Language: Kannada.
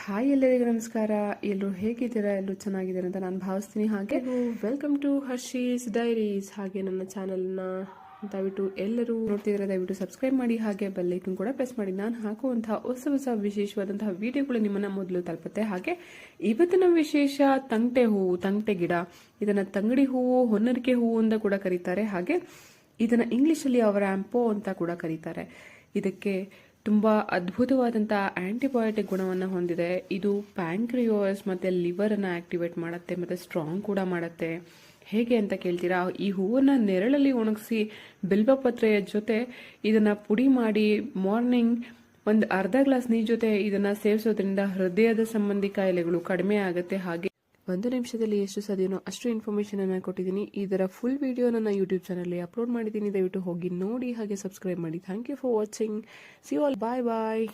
ಹಾಯ್ ಎಲ್ಲರಿಗೂ ನಮಸ್ಕಾರ. ಎಲ್ಲರೂ ಹೇಗಿದ್ದೀರಾ? ಎಲ್ಲರೂ ಚೆನ್ನಾಗಿದ್ದೀರಾ ಅಂತ ನಾನು ಭಾವಿಸ್ತೀನಿ. ಹಾಗೆ ವೆಲ್ಕಮ್ ಟು ಹರ್ಷೀಸ್ ಡೈರೀಸ್. ಹಾಗೆ ನನ್ನ ಚಾನಲ್ನ ದಯವಿಟ್ಟು ಎಲ್ಲರೂ ನೋಡ್ತಿದ್ರೆ ದಯವಿಟ್ಟು ಸಬ್ಸ್ಕ್ರೈಬ್ ಮಾಡಿ, ಹಾಗೆ ಬೆಲ್ ಐಕನ್ ಕೂಡ ಪ್ರೆಸ್ ಮಾಡಿ. ನಾನು ಹಾಕುವಂತಹ ಹೊಸ ವಿಶೇಷವಾದಂತಹ ವಿಡಿಯೋಗಳು ನಿಮ್ಮನ್ನ ಮೊದಲು ತಲುಪುತ್ತೆ. ಹಾಗೆ ಇವತ್ತಿನ ವಿಶೇಷ ತಂಗಟೆ ಹೂವು, ತಂಗಟೆ ಗಿಡ. ಇದನ್ನ ತಂಗಡಿ ಹೂವು, ಹೊನ್ನರಿಕೆ ಹೂವು ಅಂತ ಕೂಡ ಕರೀತಾರೆ. ಹಾಗೆ ಇದನ್ನ ಇಂಗ್ಲಿಷಲ್ಲಿ ಅವರಾಂಪೋ ಅಂತ ಕೂಡ ಕರೀತಾರೆ. ಇದಕ್ಕೆ ತುಂಬ ಅದ್ಭುತವಾದಂಥ ಆಂಟಿಬಯೋಟಿಕ್ ಗುಣವನ್ನು ಹೊಂದಿದೆ. ಇದು ಪ್ಯಾಂಕ್ರಿಯೋಸ್ ಮತ್ತು ಲಿವರನ್ನು ಆಕ್ಟಿವೇಟ್ ಮಾಡುತ್ತೆ ಮತ್ತು ಸ್ಟ್ರಾಂಗ್ ಕೂಡ ಮಾಡುತ್ತೆ. ಹೇಗೆ ಅಂತ ಕೇಳ್ತೀರಾ? ಈ ಹೂವನ್ನು ನೆರಳಲ್ಲಿ ಒಣಗಿಸಿ ಬಿಲ್ವಪತ್ರೆಯ ಜೊತೆ ಇದನ್ನು ಪುಡಿ ಮಾಡಿ ಮಾರ್ನಿಂಗ್ ಒಂದು ಅರ್ಧ ಗ್ಲಾಸ್ ನೀರು ಜೊತೆ ಇದನ್ನು ಸೇವಿಸೋದ್ರಿಂದ ಹೃದಯದ ಸಂಬಂಧಿ ಕಾಯಿಲೆಗಳು ಕಡಿಮೆ ಆಗುತ್ತೆ. ಹಾಗೆ 1 ನಿಮಿಷದಲ್ಲಿ ಎಷ್ಟು ಸಾಧ್ಯನೋ ಅಷ್ಟು ಇನ್ಫಾರ್ಮೇಶನ್ ಅನ್ನು ಕೊಟ್ಟಿದ್ದೀನಿ. ಇದರ ಫುಲ್ ವಿಡಿಯೋ ನನ್ನ ಯೂಟ್ಯೂಬ್ ಚಾನಲ್ ಅಪ್ಲೋಡ್ ಮಾಡಿದ್ದೀನಿ. ದಯವಿಟ್ಟು ಹೋಗಿ ನೋಡಿ, ಹಾಗೆ ಸಬ್ಸ್ಕ್ರೈಬ್ ಮಾಡಿ. Thank you for watching. See you all. Bye bye.